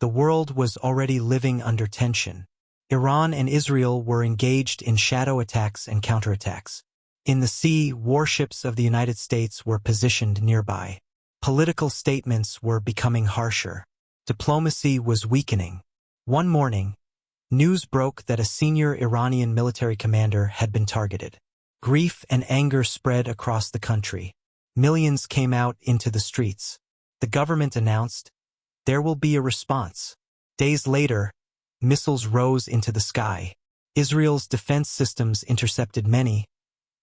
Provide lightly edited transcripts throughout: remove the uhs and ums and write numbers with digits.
The world was already living under tension. Iran and Israel were engaged in shadow attacks and counterattacks. In the sea, warships of the United States were positioned nearby. Political statements were becoming harsher. Diplomacy was weakening. One morning, news broke that a senior Iranian military commander had been targeted. Grief and anger spread across the country. Millions came out into the streets. The government announced, "There will be a response." Days later, missiles rose into the sky. Israel's defense systems intercepted many,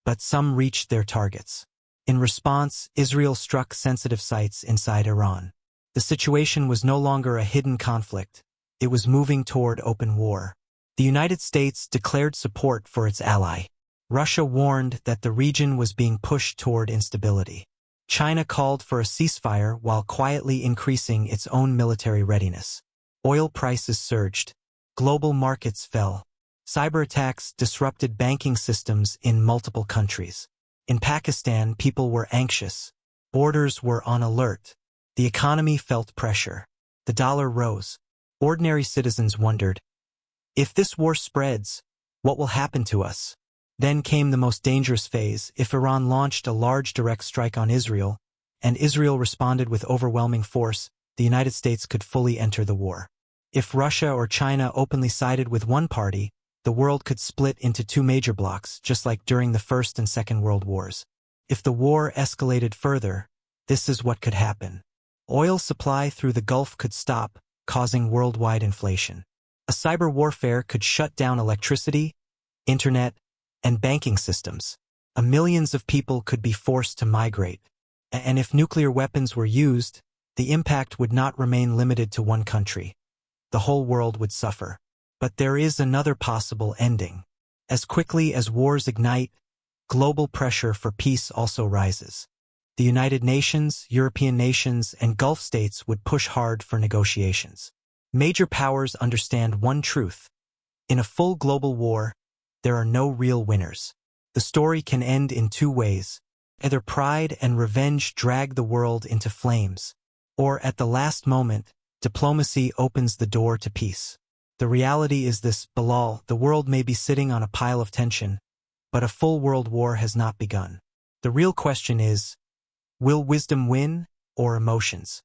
but some reached their targets. In response, Israel struck sensitive sites inside Iran. The situation was no longer a hidden conflict. It was moving toward open war. The United States declared support for its ally. Russia warned that the region was being pushed toward instability. China called for a ceasefire while quietly increasing its own military readiness. Oil prices surged. Global markets fell. Cyber attacks disrupted banking systems in multiple countries. In Pakistan, people were anxious. Borders were on alert. The economy felt pressure. The dollar rose. Ordinary citizens wondered, if this war spreads, what will happen to us? Then came the most dangerous phase. If Iran launched a large direct strike on Israel, and Israel responded with overwhelming force, the United States could fully enter the war. If Russia or China openly sided with one party, the world could split into two major blocs, just like during the First and Second World Wars. If the war escalated further, this is what could happen. Oil supply through the Gulf could stop, causing worldwide inflation. A cyber warfare could shut down electricity, internet, and banking systems. Millions of people could be forced to migrate. And if nuclear weapons were used, the impact would not remain limited to one country. The whole world would suffer. But there is another possible ending. As quickly as wars ignite, global pressure for peace also rises. The United Nations, European nations, and Gulf states would push hard for negotiations. Major powers understand one truth. In a full global war, there are no real winners. The story can end in two ways. Either pride and revenge drag the world into flames, or at the last moment, diplomacy opens the door to peace. The reality is this, Bilal, the world may be sitting on a pile of tension, but a full world war has not begun. The real question is, will wisdom win, or emotions?